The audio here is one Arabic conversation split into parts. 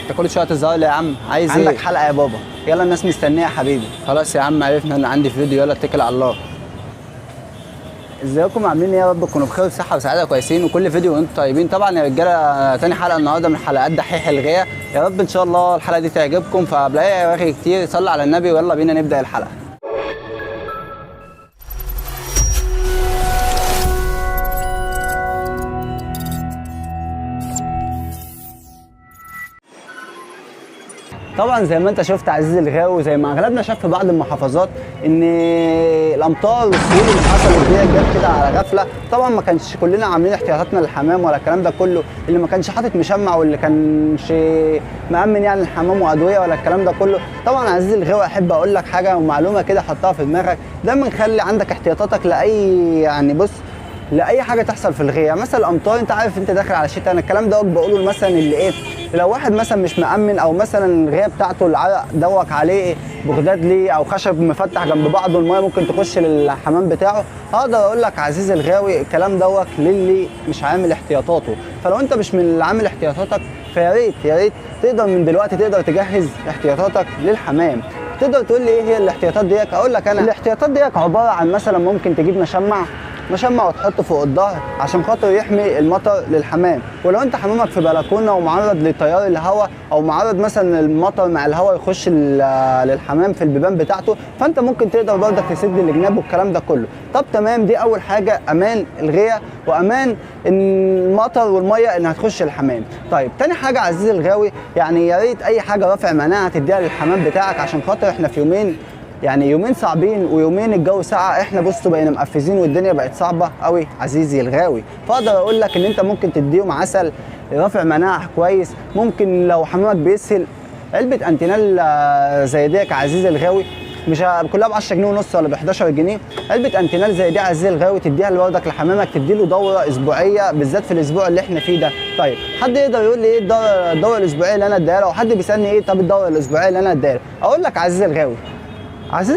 انت كل شويه تظهر لي يا عم، عايز عندك ايه؟ حلقه يا بابا، يلا الناس مستنيه يا حبيبي. خلاص يا عم عرفنا ان عندي فيديو، يلا اتكل على الله. ازيكم عاملين ايه يا رب تكونوا بخير وصحه وسعاده كويسين وكل فيديو وانتم طيبين. طبعا يا رجاله تاني حلقه النهارده من حلقات دحيح الغيه، يا رب ان شاء الله الحلقه دي تعجبكم. فبلاقي رغي كتير، صلي على النبي ويلا بينا نبدا الحلقه. طبعا زي ما انت شفت عزيزي الغاوي، وزي ما اغلبنا شاف في بعض المحافظات ان الامطار والسيول اللي حصلت دي جت كده على غفله. طبعا ما كانش كلنا عاملين احتياطاتنا للحمام ولا الكلام ده كله، اللي ما كانش حاطط مشمع واللي كانش مأمن يعني الحمام وادويه ولا الكلام ده كله. طبعا عزيزي الغاوي احب اقول لك حاجه ومعلومه كده حطها في دماغك، دايما خلي عندك احتياطاتك لاي يعني بص لاي حاجه تحصل في الغيه. مثلا الامطار انت عارف انت داخل على شتاء، انا الكلام ده بقوله مثلا اللي ايه، لو واحد مثلا مش مأمن او مثلا الغيه بتاعته العرق دوك عليه بغداد ليه او خشب مفتح جنب بعضه، الميه ممكن تخش للحمام بتاعه. اقدر اقول لك عزيزي الغاوي الكلام دوك للي مش عامل احتياطاته. فلو انت مش من اللي عامل احتياطاتك فيا ريت يا ريت تقدر من دلوقتي تقدر تجهز احتياطاتك للحمام. تقدر تقول لي ايه هي الاحتياطات ديك؟ اقول لك انا الاحتياطات ديك عباره عن مثلا ممكن تجيب مشمع وتحطه فوق الظهر عشان خاطر يحمي المطر للحمام. ولو انت حمامك في بلكونه ومعرض لتيار الهواء او معرض مثلا المطر مع الهواء يخش للحمام في البيبان بتاعته، فانت ممكن تقدر برضك تسد الجناب والكلام ده كله. طب تمام، دي اول حاجه، امان الغيه وامان المطر والميه انها تخش الحمام. طيب تاني حاجه عزيزي الغاوي، يعني يا ريت اي حاجه رافع مناعه تديها للحمام بتاعك، عشان خاطر احنا في يومين صعبين ويومين الجو ساقع. احنا بصوا بقينا مقفزين والدنيا بقت صعبه قوي عزيزي الغاوي. فاقدر اقول لك ان انت ممكن تديهم عسل رافع مناعه كويس. ممكن لو حمامك بيسهل علبه انتينال زي ديك عزيزي الغاوي، مش كلها ب 10 جنيه ونص ولا ب 11 جنيه. علبه انتينال زي دي عزيزي الغاوي تديها لوردك لحمامك، تديله دوره اسبوعيه بالذات في الاسبوع اللي احنا فيه ده. طيب حد يقدر يقول لي ايه الدوره الاسبوعيه اللي انا اديها له؟ او حد بيسالني ايه طب الدوره الاسبوعيه اللي انا اديها له؟ اقول لك عزيزي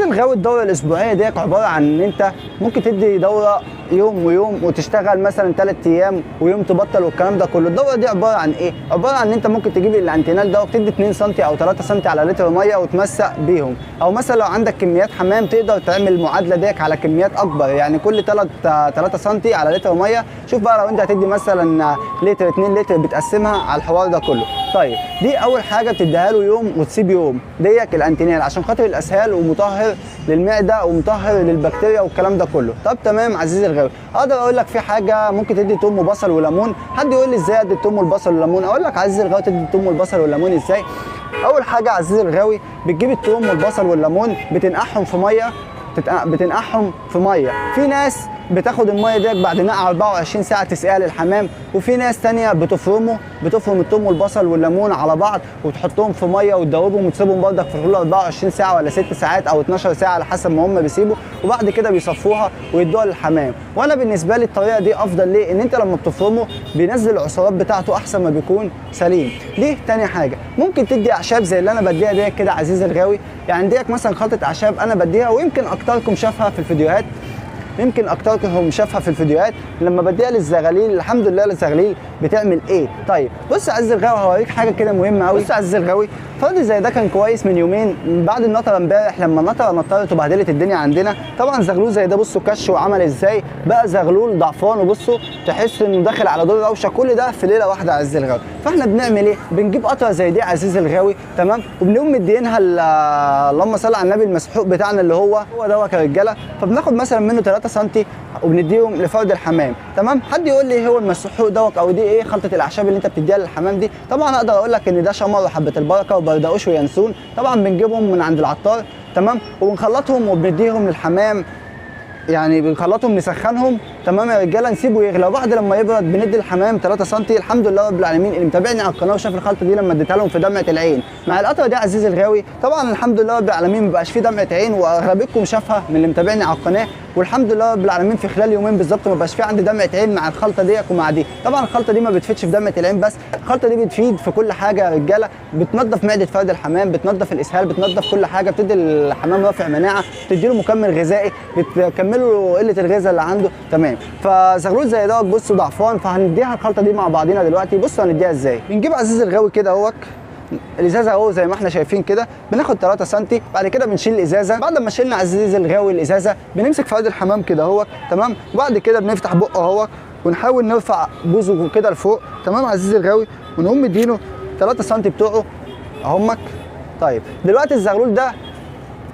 الغاوي الدوره الاسبوعيه ديك عباره عن ان انت ممكن تدي دوره يوم ويوم وتشتغل مثلا 3 ايام ويوم تبطل والكلام ده كله. الدوره دي عباره عن ايه؟ عباره عن ان انت ممكن تجيب الانتينال ده وتدي 2 سم او 3 سم على لتر ميه وتمسق بيهم، او مثلا لو عندك كميات حمام تقدر تعمل المعادله ديك على كميات اكبر، يعني كل 3 سم على لتر ميه. شوف بقى لو انت هتدي مثلا لتر 2 لتر بتقسمها على الحوار ده كله. طيب دي اول حاجه بتديها له يوم وتسيب يوم ديك الانتينال عشان خاطر الاسهال ومطهر للمعده ومطهر للبكتيريا والكلام ده كله. طب تمام عزيزي الغاوي، اقدر اقول لك في حاجه ممكن تدي توم وبصل وليمون. حد يقول لي ازاي ادي التوم والبصل والليمون؟ اقول لك عزيزي الغاوي تدي التوم والبصل والليمون ازاي. اول حاجه عزيزي الغاوي بتجيب التوم والبصل والليمون بتنقعهم في ميه. في ناس بتاخد الميه ديت بعد نقع 24 ساعه تسقيها للحمام، وفي ناس تانية بتفرم الثوم والبصل والليمون على بعض وتحطهم في ميه وتدوبهم وتسيبهم برضك في حدود 24 ساعه ولا 6 ساعات او 12 ساعه على حسب ما هم بيسيبوا، وبعد كده بيصفوها ويدوها للحمام. وانا بالنسبه لي الطريقه دي افضل. ليه؟ ان انت لما بتفرمه بينزل العصارات بتاعته احسن ما بيكون سليم. ليه؟ تاني حاجه ممكن تدي اعشاب زي اللي انا بديها ديت كده عزيزي الغاوي، يعني ديك مثلا خلطه اعشاب انا بديها ويمكن اكتركم شافها في الفيديوهات، لما بديها للزغاليل الحمد لله الزغاليل بتعمل ايه. طيب بص يا عزيزي الغاوي هوريك حاجه كده مهمه قوي. بص يا عزيزي الغاوي، فرد زي ده كان كويس من يومين بعد النطره امبارح، لما النطره نطرت وبهدلت الدنيا عندنا. طبعا زغلول زي ده بصوا كش وعمل ازاي بقى زغلول ضعفان، وبصوا تحس انه داخل على دور روشه، كل ده في ليله واحده يا عزيزي الغاوي. فاحنا بنعمل ايه؟ بنجيب قطره زي دي يا عزيزي الغاوي تمام، وبنقوم مدينها اللهم صل على النبي المسحوق بتاعنا اللي هو دوت يا رجاله. فبناخد مثلا منه 3 سم وبنديهم لفرد الحمام تمام. حد يقول لي هو المسحوق دوت او دي ايه خلطه الاعشاب اللي انت بتديها للحمام دي؟ طبعا اقدر اقول لك ان ده شمر وحبه البركه وبردقوش وينسون. طبعا بنجيبهم من عند العطار تمام، وبنخلطهم وبنديهم للحمام، يعني بنخلطهم نسخنهم تمام يا رجاله، نسيبه يغلى، وبعد لما يبرد بندي الحمام 3 سم. الحمد لله رب العالمين اللي متابعني على القناه وشاف الخلطه دي لما اديتها لهم في دمعه العين مع القطره دي عزيزي الغاوي، طبعا الحمد لله رب العالمين ما بقاش فيه دمعه عين، واغلبكم شافها من اللي متابعني على القناه، والحمد لله رب العالمين في خلال يومين بالظبط ما بقاش فيه عندي دمعه عين مع الخلطه ديت ومع دي. طبعا الخلطه دي ما بتفيدش في دمعه العين بس، الخلطه دي بتفيد في كل حاجه يا رجاله، بتنظف معده فرد الحمام، بتنظف الاسهال، بتنظف كل حاجه، بتدي الحمام رافع مناعه، بتدي له مكمل غذائي، بتكمله قله الغذاء اللي عنده تمام. فزغلول زي دوت بصوا ضعفان، فهنديها الخلطه دي مع بعضينا دلوقتي. بصوا هنديها ازاي. بنجيب عزيزي الغاوي كده اهوت الازازه اهو زي ما احنا شايفين كده، بناخد 3 سم. بعد كده بنشيل الازازه. بعد ما شيلنا عزيزي الغاوي الازازه، بنمسك فؤاد الحمام كده اهو تمام. وبعد كده بنفتح بقه اهو ونحاول نرفع بوزه كده لفوق تمام عزيزي الغاوي، ونقوم مدينه 3 سم بتوعه اهمك. طيب دلوقتي الزغلول ده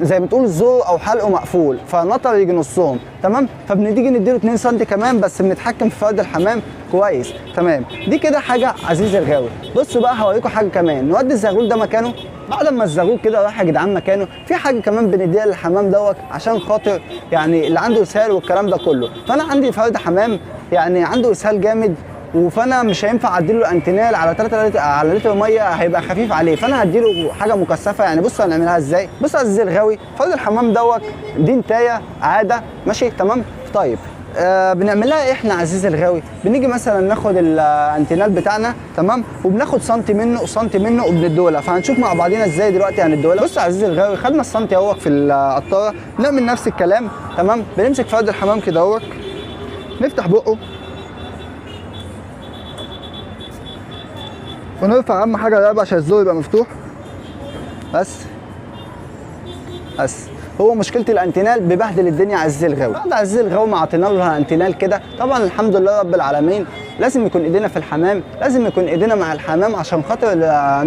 زي ما تقول زور او حلقه مقفول، فنطر يجي نصهم تمام، فبنيجي نديله 2 سم كمان، بس بنتحكم في فؤاد الحمام كويس تمام. دي كده حاجه عزيزي الغاوي. بصوا بقى هوريكم حاجه كمان، نودي الزغلول ده مكانه. بعد ما الزغلول كده راح يا جدعان مكانه، في حاجه كمان بنديها للحمام دوت عشان خاطر يعني اللي عنده اسهال والكلام ده كله. فانا عندي فرد حمام يعني عنده اسهال جامد، فانا مش هينفع اديله انتينال على 3 لتر على لتر ميه، هيبقى خفيف عليه. فانا هديله حاجه مكثفه. يعني بصوا هنعملها ازاي. بص يا عزيزي الغاوي، فرد الحمام دوت دي نتايه عاده ماشي تمام. طيب بنعملها احنا عزيزي الغاوي، بنيجي مثلا ناخد الانتينال بتاعنا تمام، وبناخد سنتي منه وسنتي منه وبنديهولها. فهنشوف مع بعضينا ازاي دلوقتي هنديهولها. بص يا عزيزي الغاوي، خدنا السنتي اهوت في القطاره، نعمل نفس الكلام تمام. بنمسك فرد الحمام كده اهوت، نفتح بقه ونرفع اهم حاجه الرقبه عشان الزور يبقى مفتوح. بس هو مشكله الانتينال ببهدل الدنيا عزيزي الغاوي. بعد عزيزي الغاوي ما عطينا له انتينال كده، طبعا الحمد لله رب العالمين لازم يكون ايدينا في الحمام، لازم يكون ايدينا مع الحمام عشان خاطر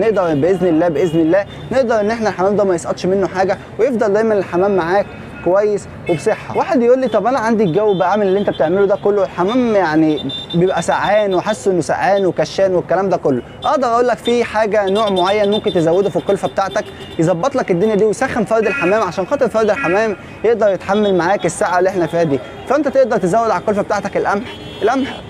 نقدر باذن الله نقدر ان احنا الحمام ده ما يسقطش منه حاجه، ويفضل دايما الحمام معاك كويس وبصحه. واحد يقول لي طب انا عندي الجو بعمل اللي انت بتعمله ده كله، الحمام يعني بيبقى سقعان وحاسه انه سقعان وكشان والكلام ده كله. اقدر اقول لك في حاجه نوع معين ممكن تزوده في القلفه بتاعتك يظبط لك الدنيا دي ويسخن فرد الحمام، عشان خاطر فرد الحمام يقدر يتحمل معاك السقعه اللي احنا فيها دي. فانت تقدر تزود على القلفه بتاعتك القمح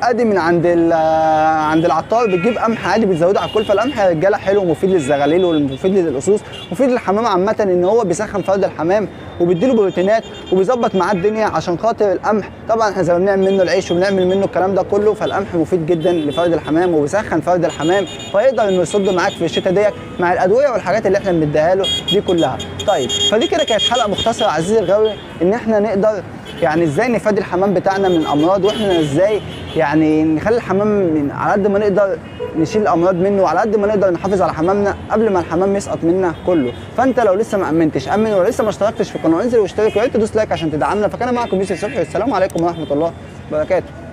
ادي من عند العطار، بتجيب قمح عادي بتزوده على الكلفه. القمح يا رجاله حلو ومفيد للزغاليل ومفيد للقصوص، مفيد للحمام عامه، ان هو بيسخن فرد الحمام وبيديله بروتينات وبيظبط معاه الدنيا. عشان خاطر القمح طبعا احنا زي ما بنعمل منه العيش وبنعمل منه الكلام ده كله، فالقمح مفيد جدا لفرد الحمام وبيسخن فرد الحمام، فيقدر انه يصد معاك في الشتاء ديت مع الادويه والحاجات اللي احنا بنديها له دي كلها. طيب فدي كده كانت حلقه مختصره عزيزي الغاوي، ان احنا نقدر يعني ازاي نفادي الحمام بتاعنا من الامراض، واحنا ازاي يعني نخلي الحمام على قد ما نقدر نشيل الامراض منه، وعلى قد ما نقدر نحافظ على حمامنا قبل ما الحمام يسقط منا كله. فانت لو لسه ما امنتش امن، ولسه ما اشتركتش في القناه انزل واشترك، ويا ريت تدوس لايك عشان تدعمنا. فكان معكم يوسف صبحي، والسلام عليكم ورحمه الله وبركاته.